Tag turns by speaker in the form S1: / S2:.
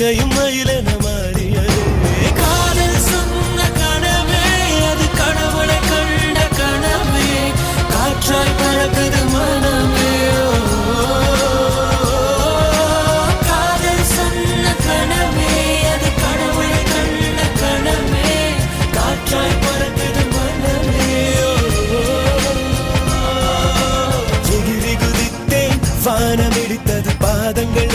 S1: இறக்கையும் மயிலென மாறியதே காதல் சொன்ன கனவே அது கடவுளை கண்ட கனவே காற்றாய் பறக்குது மனமே காதல் சொன்ன கனவே அது கடவுளை கண்ட கனவே காற்றாய் பறக்குது மனமே எகிரி குதித்தேன் வானம் இடித்தது பாதங்கள்